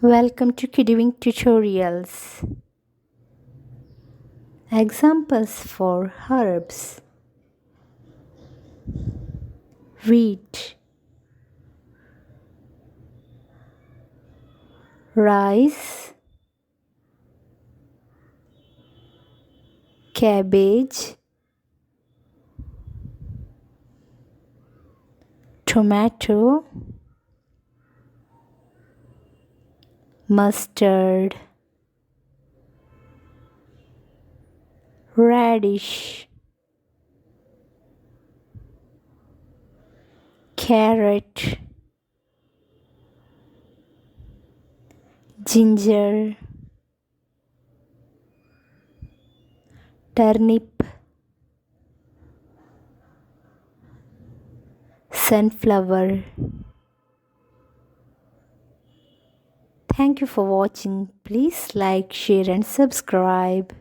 Welcome to KIDDIEWINK Tutorials. Examples for herbs: wheat, rice, cabbage, tomato, mustard, radish, carrot, ginger, turnip, sunflower. Thank you for watching. Please like, share and subscribe.